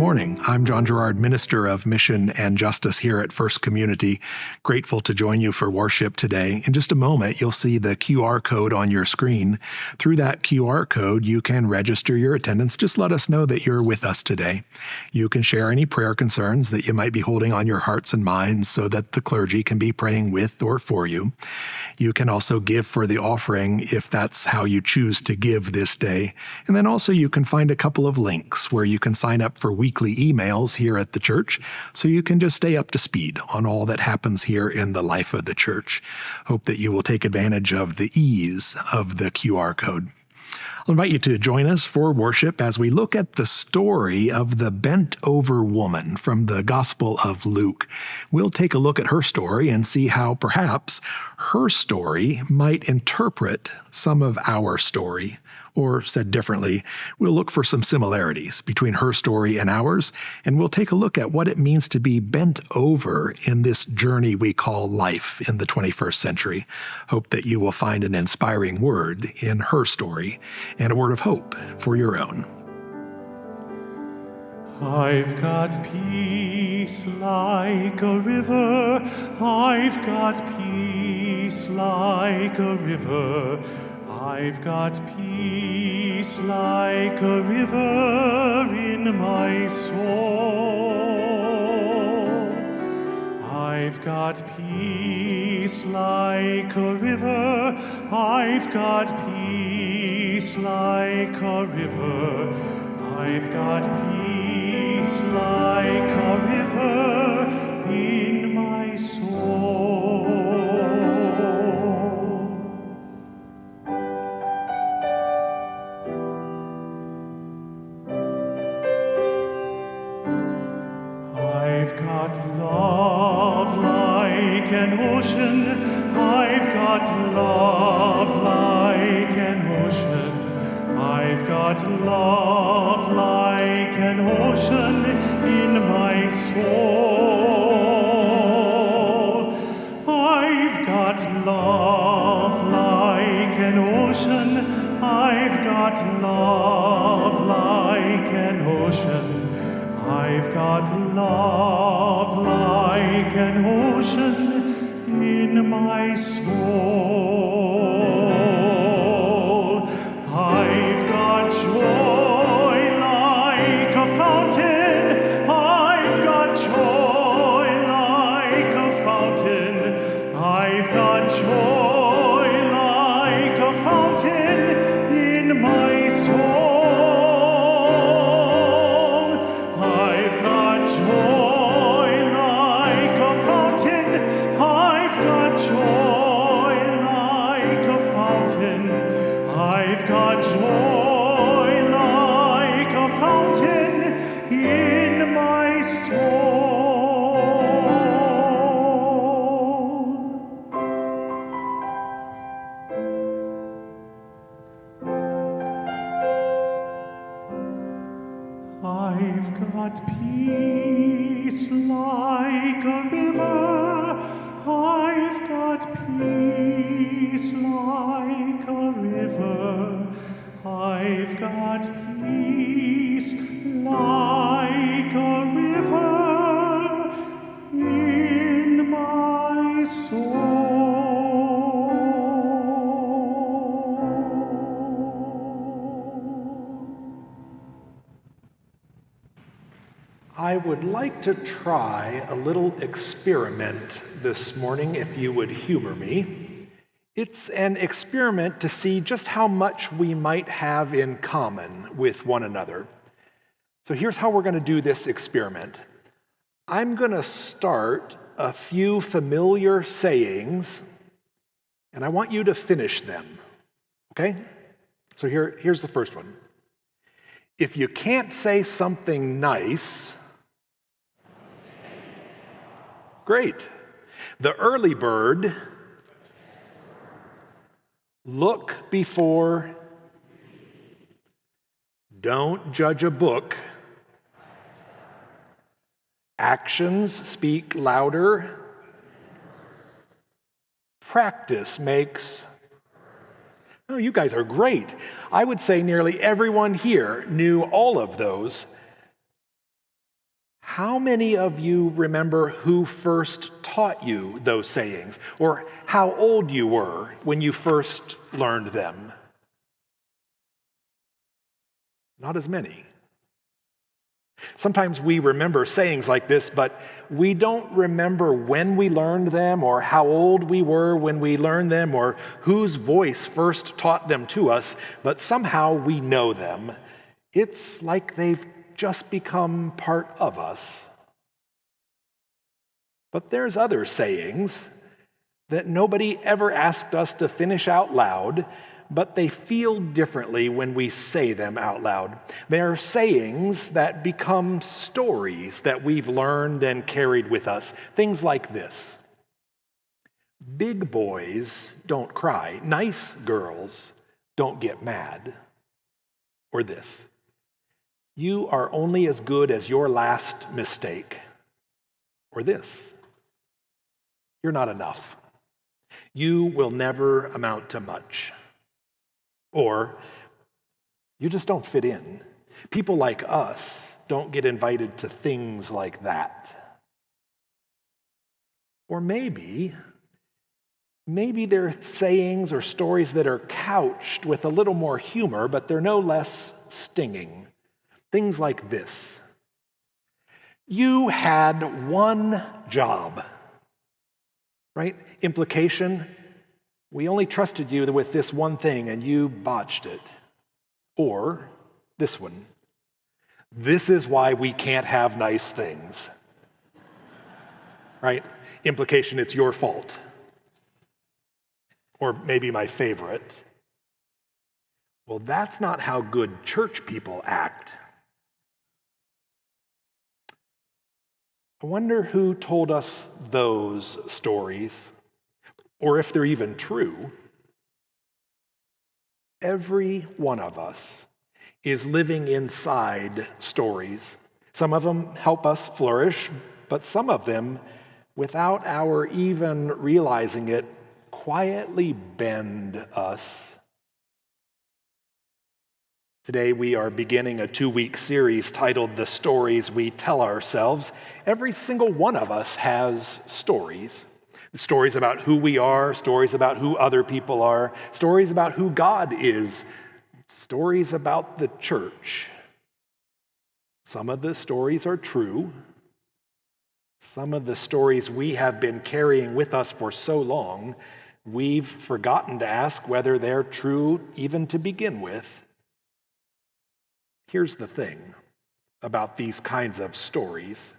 morning. I'm John Gerard, Minister of Mission and Justice here at First Community. Grateful to join you for worship today. In just a moment, you'll see the QR code on your screen. Through that QR code, you can register your attendance. Just let us know that you're with us today. You can share any prayer concerns that you might be holding on your hearts and minds so that the clergy can be praying with or for you. You can also give for the offering if that's how you choose to give this day. And then also you can find a couple of links where you can sign up for weekly emails here at the church so you can just stay up to speed on all that happens here in the life of the church. Hope that you will take advantage of the ease of the QR code. I'll invite you to join us for worship as we look at the story of the bent-over woman from the Gospel of Luke. We'll take a look at her story and see how perhaps her story might interpret some of our story. Or said differently, we'll look for some similarities between her story and ours, and we'll take a look at what it means to be bent over in this journey we call life in the 21st century. Hope that you will find an inspiring word in her story and a word of hope for your own. I've got peace like a river. I've got peace like a river. I've got peace like a river in my soul. I've got peace like a river. I've got peace like a river. I've got peace like a river in my soul. I've got love like an ocean. I've got love like an ocean. I've got love like an ocean in my soul. I've got love like an ocean. I've got love like an ocean. I've got love like an ocean in my soul. I've got joy like a fountain. I've got joy like a fountain. I've got joy like a fountain in my soul. I've got joy like a fountain in my soul. I've got peace like a river. I've got peace like a river. I've got peace like a river in my soul. I would like to try a little experiment this morning, if you would humor me. It's an experiment to see just how much we might have in common with one another. So here's how we're going to do this experiment. I'm going to start a few familiar sayings, and I want you to finish them, okay? So here's the first one. If you can't say something nice, great. The early bird, look before, don't judge a book, actions speak louder, practice makes. Oh, you guys are great. I would say nearly everyone here knew all of those. How many of you remember who first taught you those sayings, or how old you were when you first learned them? Not as many. Sometimes we remember sayings like this, but we don't remember when we learned them, or how old we were when we learned them, or whose voice first taught them to us, but somehow we know them. It's like they've just become part of us. But there's other sayings that nobody ever asked us to finish out loud, but they feel differently when we say them out loud. They are sayings that become stories that we've learned and carried with us. Things like this: big boys don't cry, nice girls don't get mad. Or this: you are only as good as your last mistake. Or this: you're not enough. You will never amount to much. Or, you just don't fit in. People like us don't get invited to things like that. Or maybe they're sayings or stories that are couched with a little more humor, but they're no less stinging. Things like this: you had one job, right? Implication: we only trusted you with this one thing and you botched it. Or this one: this is why we can't have nice things. Right? Implication: it's your fault. Or maybe my favorite: well, that's not how good church people act. I wonder who told us those stories, or if they're even true. Every one of us is living inside stories. Some of them help us flourish, but some of them, without our even realizing it, quietly bend us. Today we are beginning a 2-week series titled The Stories We Tell Ourselves. Every single one of us has stories. Stories about who we are, stories about who other people are, stories about who God is, stories about the church. Some of the stories are true. Some of the stories we have been carrying with us for so long, we've forgotten to ask whether they're true even to begin with. Here's the thing about these kinds of stories,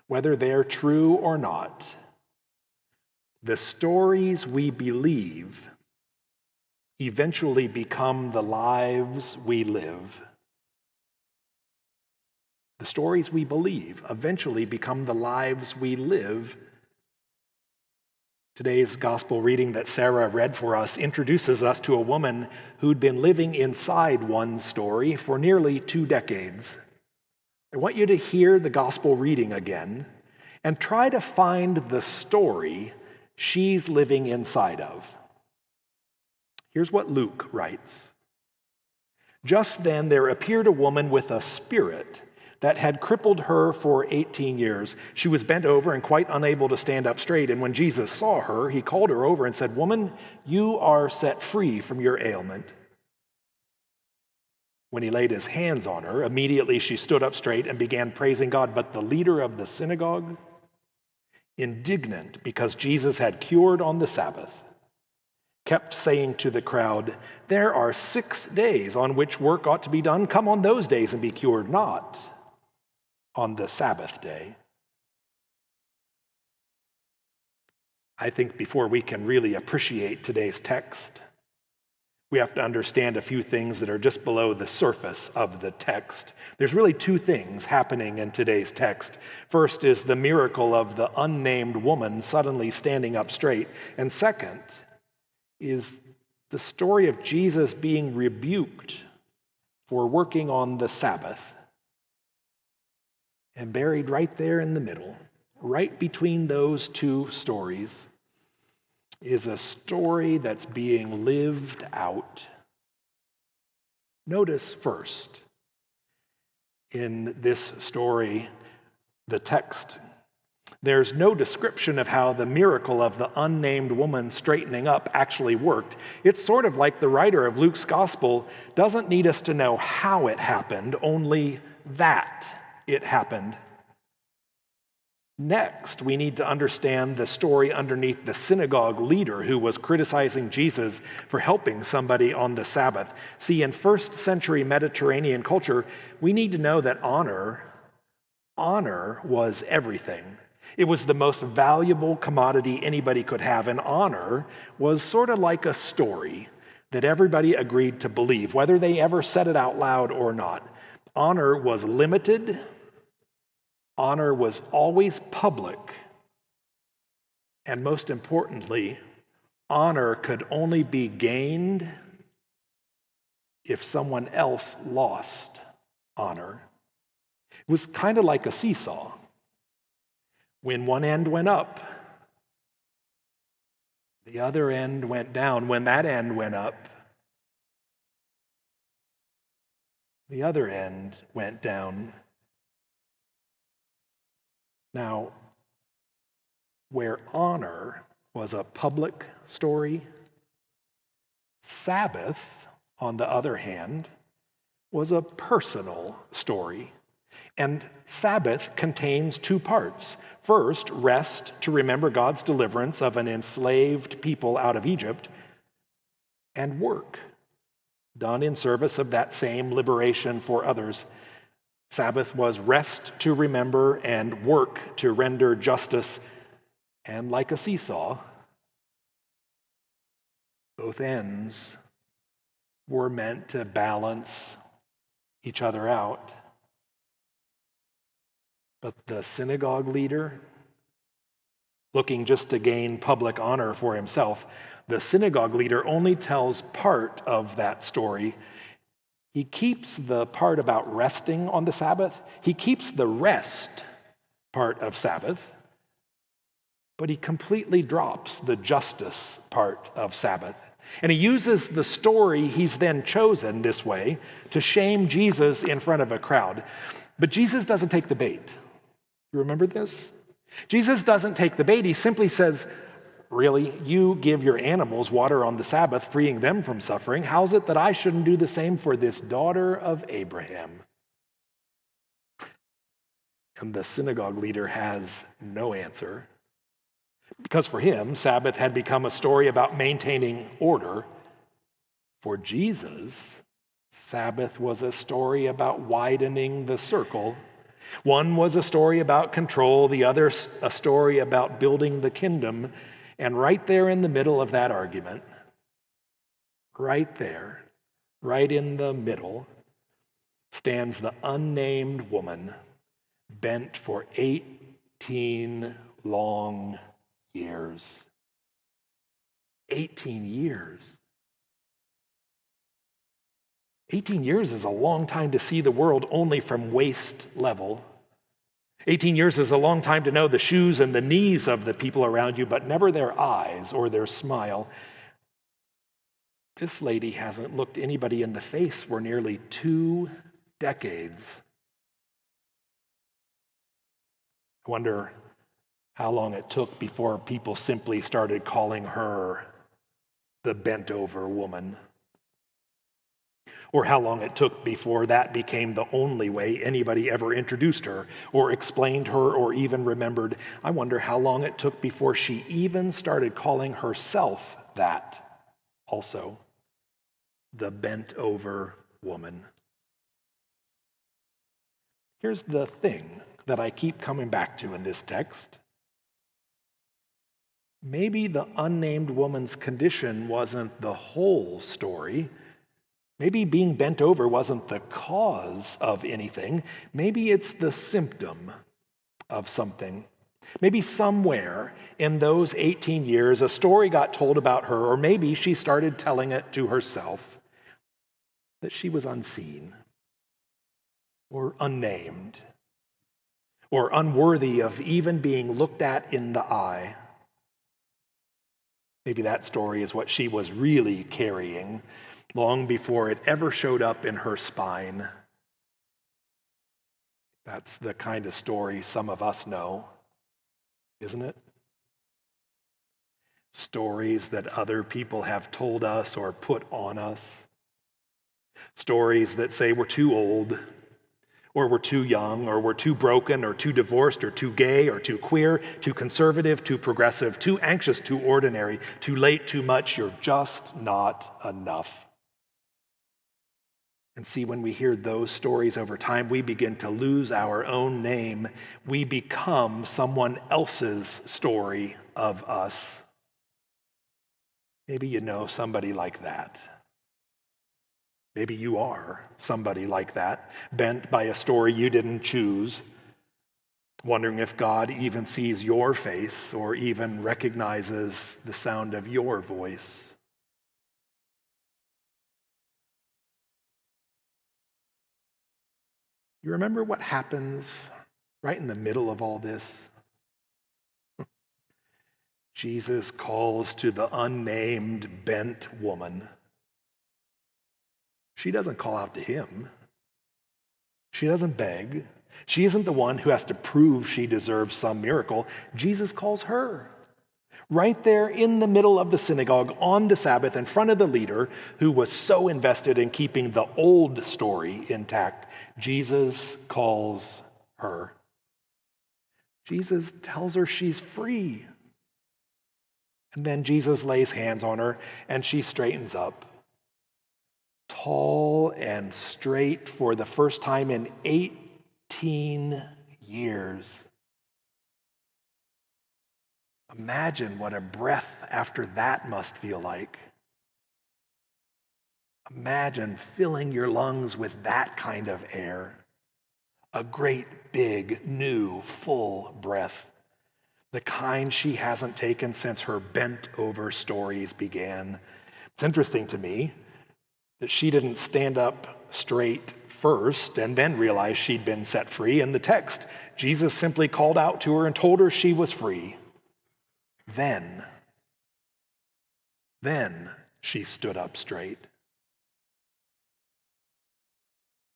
whether they're true or not: the stories we believe eventually become the lives we live. The stories we believe eventually become the lives we live. Today's gospel reading that Sarah read for us introduces us to a woman who'd been living inside one story for nearly 2 decades. I want you to hear the gospel reading again and try to find the story she's living inside of. Here's what Luke writes. Just then there appeared a woman with a spirit that had crippled her for 18 years. She was bent over and quite unable to stand up straight. And when Jesus saw her, he called her over and said, "Woman, you are set free from your ailment." When he laid his hands on her, immediately she stood up straight and began praising God. But the leader of the synagogue, indignant because Jesus had cured on the Sabbath, kept saying to the crowd, "There are 6 days on which work ought to be done. Come on those days and be cured, not on the Sabbath day." I think before we can really appreciate today's text, we have to understand a few things that are just below the surface of the text. There's really 2 things happening in today's text. First is the miracle of the unnamed woman suddenly standing up straight. And second is the story of Jesus being rebuked for working on the Sabbath. And buried right there in the middle, right between those 2 stories, is a story that's being lived out. Notice first, in this story, the text. There's no description of how the miracle of the unnamed woman straightening up actually worked. It's sort of like the writer of Luke's gospel doesn't need us to know how it happened, only that it happened. Next, we need to understand the story underneath the synagogue leader who was criticizing Jesus for helping somebody on the Sabbath. See, in first century Mediterranean culture, we need to know that honor was everything. It was the most valuable commodity anybody could have, and honor was sort of like a story that everybody agreed to believe, whether they ever said it out loud or not. Honor was limited. Honor was always public. And most importantly, honor could only be gained if someone else lost honor. It was kind of like a seesaw. When one end went up, the other end went down. When that end went up, the other end went down. Now, where honor was a public story, Sabbath, on the other hand, was a personal story. And Sabbath contains two parts. First, rest to remember God's deliverance of an enslaved people out of Egypt, and work done in service of that same liberation for others. Sabbath was rest to remember and work to render justice, and like a seesaw, both ends were meant to balance each other out. But the synagogue leader, looking just to gain public honor for himself, the synagogue leader only tells part of that story. He keeps the part about resting on the Sabbath. He keeps the rest part of Sabbath, but he completely drops the justice part of Sabbath. And he uses the story he's then chosen this way to shame Jesus in front of a crowd. But Jesus doesn't take the bait. You remember this? Jesus doesn't take the bait. He simply says, really, you give your animals water on the Sabbath, freeing them from suffering. How's it that I shouldn't do the same for this daughter of Abraham? And the synagogue leader has no answer. Because for him, Sabbath had become a story about maintaining order. For Jesus, Sabbath was a story about widening the circle. One was a story about control, the other a story about building the kingdom. And right there in the middle of that argument, right there, right in the middle, stands the unnamed woman, bent for 18 long years. 18 years. 18 years is a long time to see the world only from waist level. 18 years is a long time to know the shoes and the knees of the people around you, but never their eyes or their smile. This lady hasn't looked anybody in the face for nearly 2 decades. I wonder how long it took before people simply started calling her the bent-over woman. Or how long it took before that became the only way anybody ever introduced her or explained her or even remembered. I wonder how long it took before she even started calling herself that also, the bent-over woman. Here's the thing that I keep coming back to in this text. Maybe the unnamed woman's condition wasn't the whole story. Maybe being bent over wasn't the cause of anything. Maybe it's the symptom of something. Maybe somewhere in those 18 years, a story got told about her, or maybe she started telling it to herself, that she was unseen, or unnamed, or unworthy of even being looked at in the eye. Maybe that story is what she was really carrying long before it ever showed up in her spine. That's the kind of story some of us know, isn't it? Stories that other people have told us or put on us. Stories that say we're too old, or we're too young, or we're too broken, or too divorced, or too gay, or too queer, too conservative, too progressive, too anxious, too ordinary, too late, too much. You're just not enough. And see, when we hear those stories over time, we begin to lose our own name. We become someone else's story of us. Maybe you know somebody like that. Maybe you are somebody like that, bent by a story you didn't choose, wondering if God even sees your face or even recognizes the sound of your voice. You remember what happens right in the middle of all this? Jesus calls to the unnamed bent woman. She doesn't call out to him. She doesn't beg. She isn't the one who has to prove she deserves some miracle. Jesus calls her. Right there in the middle of the synagogue on the Sabbath in front of the leader who was so invested in keeping the old story intact, Jesus calls her. Jesus tells her she's free. And then Jesus lays hands on her and she straightens up. Tall and straight for the first time in 18 years. Imagine what a breath after that must feel like. Imagine filling your lungs with that kind of air. A great, big, new, full breath. The kind she hasn't taken since her bent-over stories began. It's interesting to me that she didn't stand up straight first and then realize she'd been set free. In the text, Jesus simply called out to her and told her she was free. Then she stood up straight.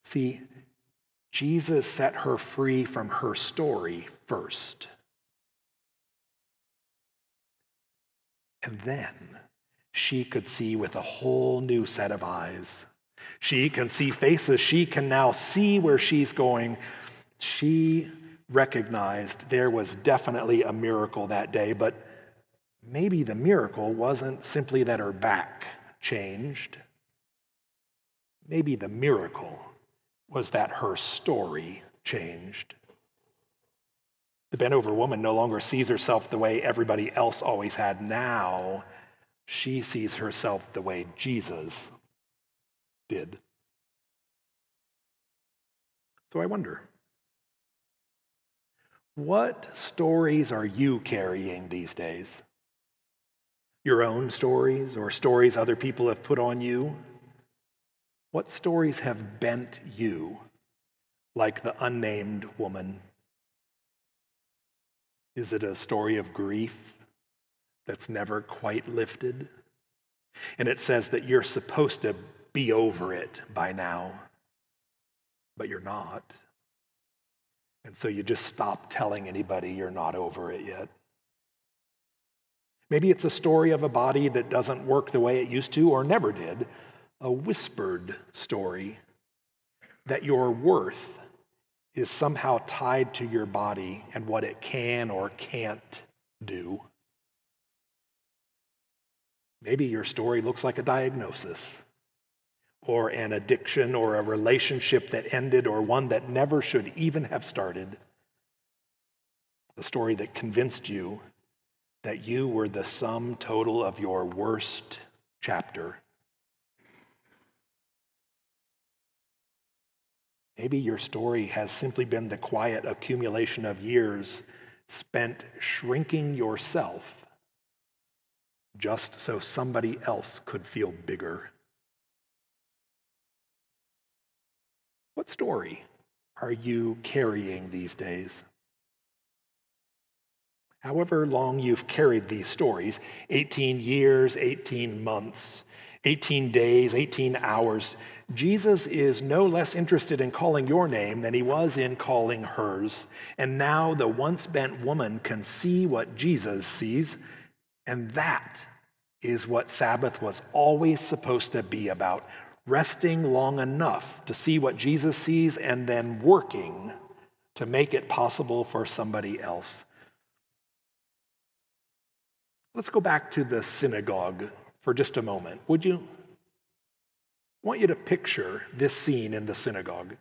See, Jesus set her free from her story first. And then she could see with a whole new set of eyes. She can see faces. She can now see where she's going. She recognized there was definitely a miracle that day, but maybe the miracle wasn't simply that her back changed. Maybe the miracle was that her story changed. The bent-over woman no longer sees herself the way everybody else always had. Now, she sees herself the way Jesus did. So I wonder, what stories are you carrying these days? Your own stories or stories other people have put on you? What stories have bent you like the unnamed woman? Is it a story of grief that's never quite lifted? And it says that you're supposed to be over it by now, but you're not. And so you just stop telling anybody you're not over it yet. Maybe it's a story of a body that doesn't work the way it used to or never did, a whispered story that your worth is somehow tied to your body and what it can or can't do. Maybe your story looks like a diagnosis or an addiction or a relationship that ended or one that never should even have started. A story that convinced you that you were the sum total of your worst chapter. Maybe your story has simply been the quiet accumulation of years spent shrinking yourself just so somebody else could feel bigger. What story are you carrying these days? However long you've carried these stories, 18 years, 18 months, 18 days, 18 hours. Jesus is no less interested in calling your name than he was in calling hers. And now the once bent woman can see what Jesus sees, and that is what Sabbath was always supposed to be about. Resting long enough to see what Jesus sees and then working to make it possible for somebody else. Let's go back to the synagogue for just a moment, would you? I want you to picture this scene in the synagogue.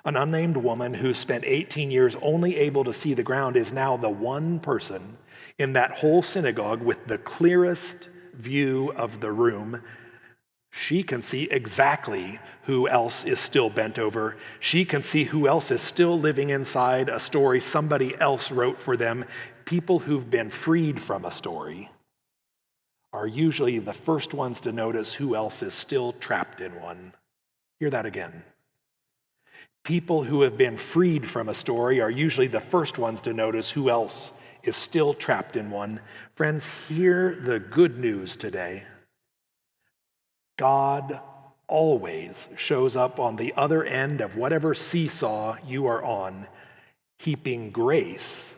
An unnamed woman who spent 18 years only able to see the ground is now the one person in that whole synagogue with the clearest view of the room. She can see exactly who else is still bent over. She can see who else is still living inside a story somebody else wrote for them. People who've been freed from a story are usually the first ones to notice who else is still trapped in one. Hear that again. People who have been freed from a story are usually the first ones to notice who else is still trapped in one. Friends, hear the good news today. God always shows up on the other end of whatever seesaw you are on, heaping grace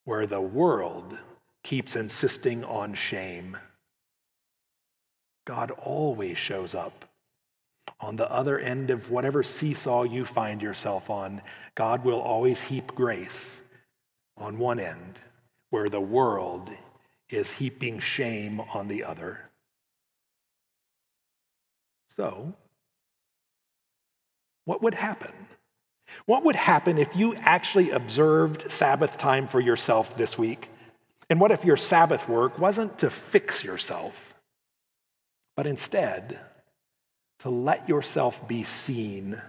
where the world keeps insisting on shame. God always shows up on the other end of whatever seesaw you find yourself on. God will always heap grace on one end where the world is heaping shame on the other. So, what would happen? What would happen if you actually observed Sabbath time for yourself this week? And what if your Sabbath work wasn't to fix yourself, but instead to let yourself be seen,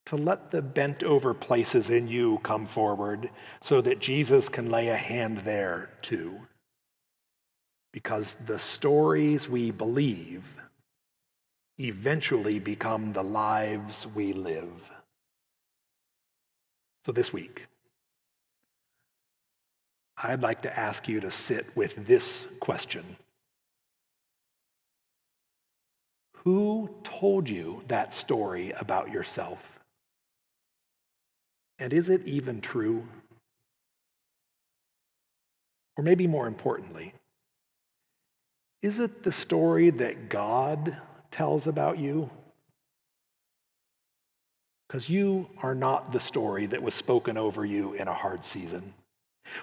to let the bent over places in you come forward so that Jesus can lay a hand there too? Because the stories we believe eventually become the lives we live. So this week, I'd like to ask you to sit with this question. Who told you that story about yourself? And is it even true? Or maybe more importantly, is it the story that God tells about you? Because you are not the story that was spoken over you in a hard season,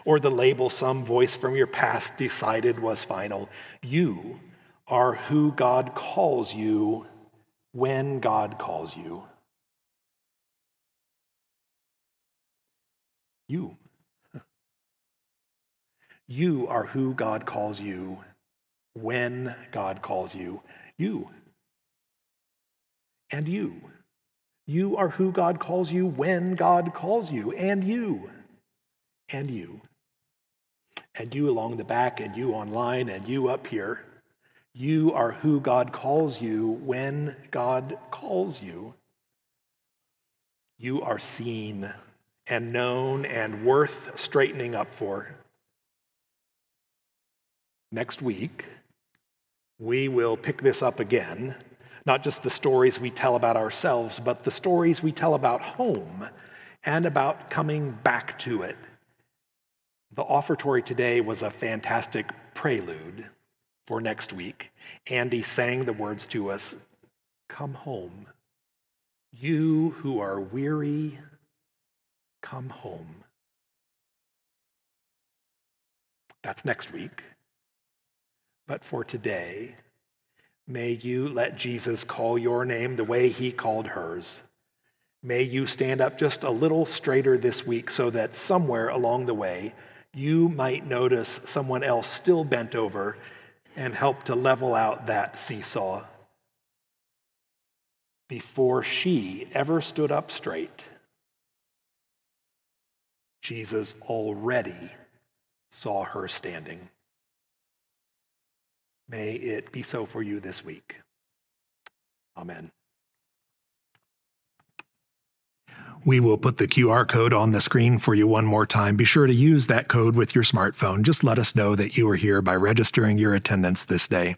or the label some voice from your past decided was final. You are who God calls you when God calls you. You are who God calls you when God calls you. You. And you. You are who God calls you when God calls you. And you. And you. And you along the back, and you online, and you up here. You are who God calls you when God calls you. You are seen and known and worth straightening up for. Next week, we will pick this up again, not just the stories we tell about ourselves, but the stories we tell about home and about coming back to it. The offertory today was a fantastic prelude for next week. Andy sang the words to us, "Come home. You who are weary, come home." That's next week. But for today, may you let Jesus call your name the way he called hers. May you stand up just a little straighter this week so that somewhere along the way, you might notice someone else still bent over and help to level out that seesaw. Before she ever stood up straight, Jesus already saw her standing. May it be so for you this week. Amen. We will put the QR code on the screen for you one more time. Be sure to use that code with your smartphone. Just let us know that you are here by registering your attendance this day.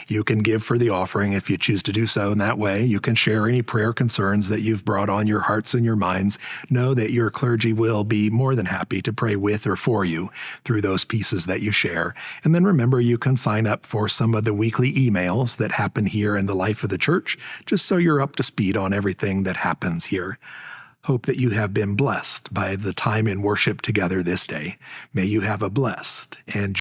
You can give for the offering if you choose to do so in that way. You can share any prayer concerns that you've brought on your hearts and your minds. Know that your clergy will be more than happy to pray with or for you through those pieces that you share. And then remember, you can sign up for some of the weekly emails that happen here in the life of the church, just so you're up to speed on everything that happens here. Hope that you have been blessed by the time in worship together this day. May you have a blessed and